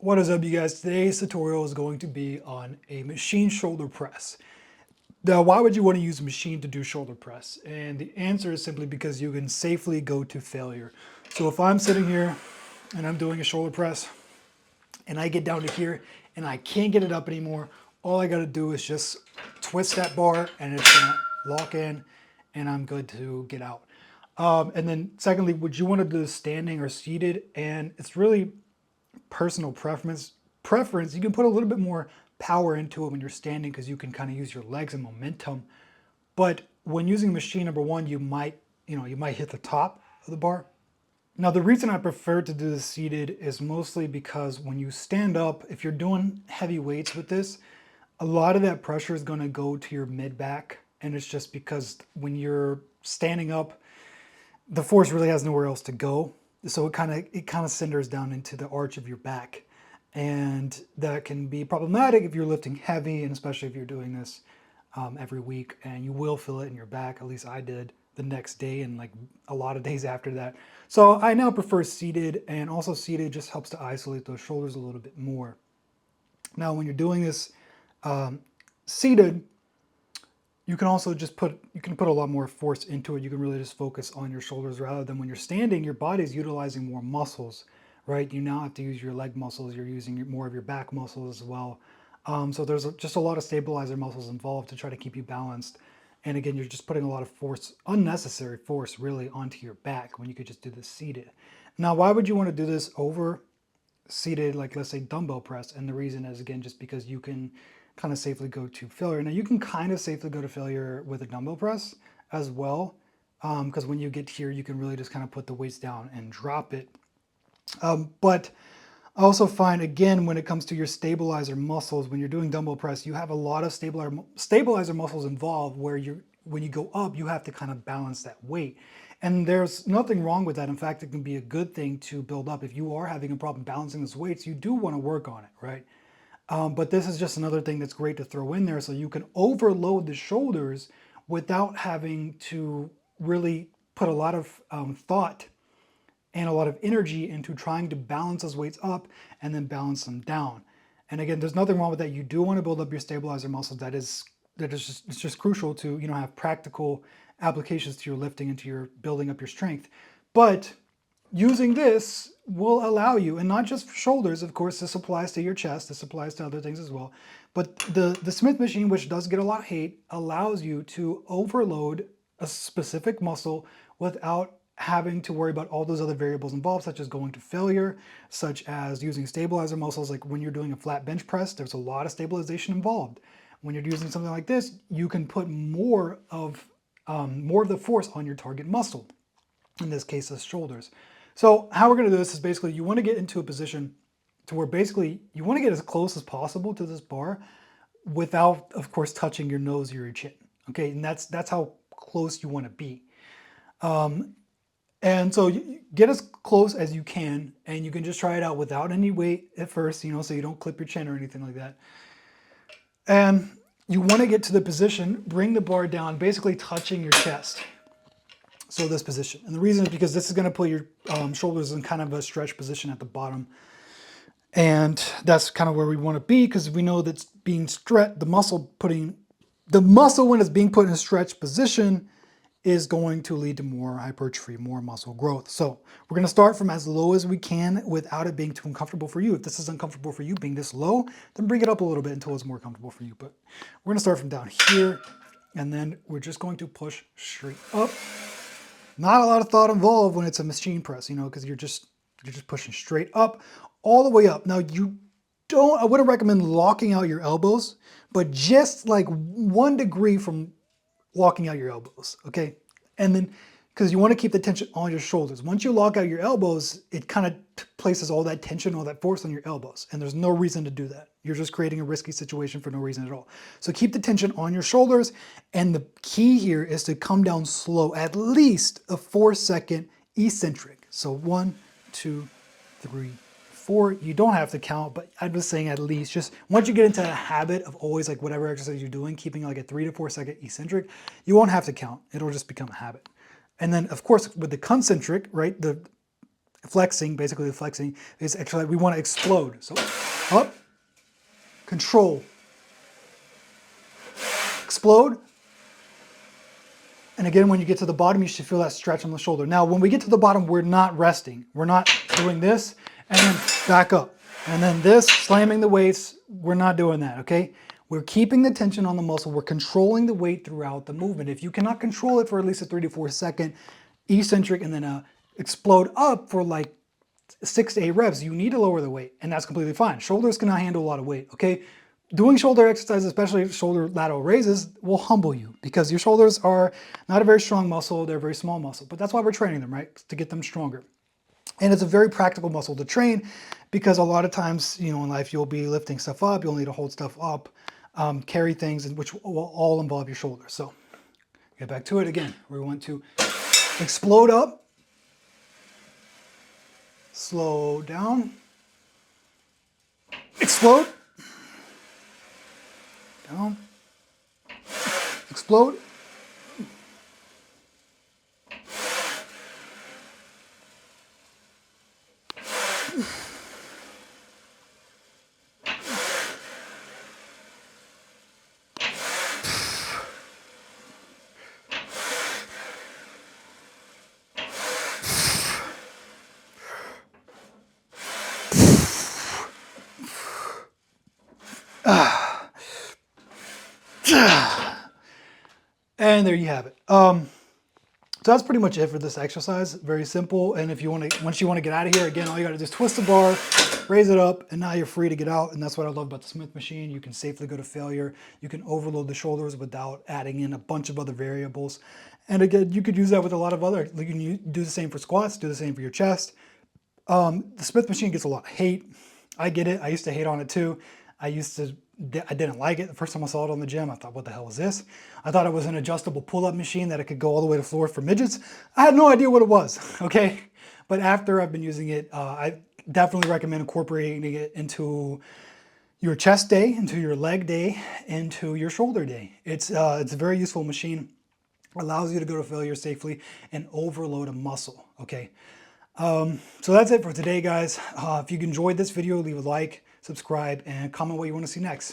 What is up, you guys? Today's tutorial is going to be on a machine shoulder press. Now, why would you want to use a machine to do shoulder press? And the answer is simply because you can safely go to failure. So if I'm sitting here and I'm doing a shoulder press and I get down to here and I can't get it up anymore, all I got to do is just twist that bar and it's going to lock in and I'm good to get out. And then secondly, would you want to do this standing or seated? And it's really personal preference. You can put a little bit more power into it when you're standing because you can kind of use your legs and momentum. But when using machine, number one, you might hit the top of the bar. Now, the reason I prefer to do this seated is mostly because when you stand up, if you're doing heavy weights with this, a lot of that pressure is going to go to your mid back. And it's just because when you're standing up, the force really has nowhere else to go. So it kind of centers down into the arch of your back. And that can be problematic if you're lifting heavy, and especially if you're doing this every week, and you will feel it in your back. At least I did the next day and like a lot of days after that. So I now prefer seated, and also seated just helps to isolate those shoulders a little bit more. Now, when you're doing this seated, you can put a lot more force into it. You can really just focus on your shoulders rather than when you're standing, your body's utilizing more muscles, right? You now have to use your leg muscles. You're using more of your back muscles as well. So there's just a lot of stabilizer muscles involved to try to keep you balanced. And again, you're just putting a lot of force, unnecessary force really, onto your back when you could just do this seated. Now, why would you want to do this over seated, like let's say dumbbell press? And the reason is, again, just because you can kind of safely go to failure. Now, you can kind of safely go to failure with a dumbbell press as well, because when you get here, you can really just kind of put the weights down and drop it. But I also find, again, when it comes to your stabilizer muscles, when you're doing dumbbell press, you have a lot of stabilizer muscles involved where when you go up, you have to kind of balance that weight. And there's nothing wrong with that. In fact, it can be a good thing to build up. If you are having a problem balancing those weights, you do want to work on it, right? But this is just another thing that's great to throw in there so you can overload the shoulders without having to really put a lot of thought and a lot of energy into trying to balance those weights up and then balance them down. And again, there's nothing wrong with that. You do want to build up your stabilizer muscles. It's just crucial to have practical applications to your lifting and to your building up your strength. But using this will allow you, and not just for shoulders, of course, this applies to your chest, this applies to other things as well. But the Smith machine, which does get a lot of hate, allows you to overload a specific muscle without having to worry about all those other variables involved, such as going to failure, such as using stabilizer muscles. Like when you're doing a flat bench press, there's a lot of stabilization involved. When you're using something like this, you can put more of the force on your target muscle. In this case, the shoulders. So how we're going to do this is basically you want to get into a position to where basically you want to get as close as possible to this bar without, of course, touching your nose or your chin. Okay, and that's how close you want to be. And so you get as close as you can, and you can just try it out without any weight at first, so you don't clip your chin or anything like that. And you want to get to the position, bring the bar down, basically touching your chest. So this position. And the reason is because this is going to put your shoulders in kind of a stretch position at the bottom. And that's kind of where we want to be, because we know that's being stretched, the muscle when it's being put in a stretched position is going to lead to more hypertrophy, more muscle growth. So we're going to start from as low as we can without it being too uncomfortable for you. If this is uncomfortable for you being this low, then bring it up a little bit until it's more comfortable for you. But we're going to start from down here, and then we're just going to push straight up. Not a lot of thought involved when it's a machine press, because you're just pushing straight up, all the way up. Now I wouldn't recommend locking out your elbows, but just like 1 degree from locking out your elbows, okay? And then, because you want to keep the tension on your shoulders. Once you lock out your elbows, it kind of places all that tension, all that force on your elbows, and there's no reason to do that. You're just creating a risky situation for no reason at all. So keep the tension on your shoulders, and the key here is to come down slow, at least a 4-second eccentric. So 1, 2, 3, 4. You don't have to count, but I'm just saying at least. Just once you get into a habit of always, like whatever exercise you're doing, keeping like a 3 to 4 second eccentric, you won't have to count. It'll just become a habit. And then, of course, with the concentric, right, flexing, basically the flexing is actually we want to explode. So up, control, explode. And again, when you get to the bottom, you should feel that stretch on the shoulder. Now, when we get to the bottom, we're not resting. We're not doing this and then back up. And then this, slamming the weights, we're not doing that, okay? We're keeping the tension on the muscle. We're controlling the weight throughout the movement. If you cannot control it for at least a 3 to 4 second eccentric and then explode up for like 6 to 8 reps, you need to lower the weight, and that's completely fine. Shoulders cannot handle a lot of weight, okay? Doing shoulder exercises, especially shoulder lateral raises, will humble you because your shoulders are not a very strong muscle, they're a very small muscle, but that's why we're training them, right? To get them stronger. And it's a very practical muscle to train because a lot of times, you know, in life, you'll be lifting stuff up, you'll need to hold stuff up, carry things, which will all involve your shoulders. So get back to it again. We want to explode up, slow down, explode, down, explode, and there you have it. So that's pretty much it for this exercise. Very simple. And if you want to, once you want to get out of here, again, all you got to do is twist the bar, raise it up, and now you're free to get out. And that's what I love about the Smith machine. You can safely go to failure. You can overload the shoulders without adding in a bunch of other variables. And again, you could use that with a lot of other, you can do the same for squats, do the same for your chest. The Smith machine gets a lot of hate. I get it. I used to hate on it too. I didn't like it. The first time I saw it on the gym, I thought, what the hell is this? I thought it was an adjustable pull-up machine that it could go all the way to the floor for midgets. I had no idea what it was, okay? But after I've been using it, I definitely recommend incorporating it into your chest day, into your leg day, into your shoulder day. It's a very useful machine. Allows you to go to failure safely and overload a muscle, okay? So that's it for today, guys. If you enjoyed this video, leave a like, subscribe, and comment what you want to see next.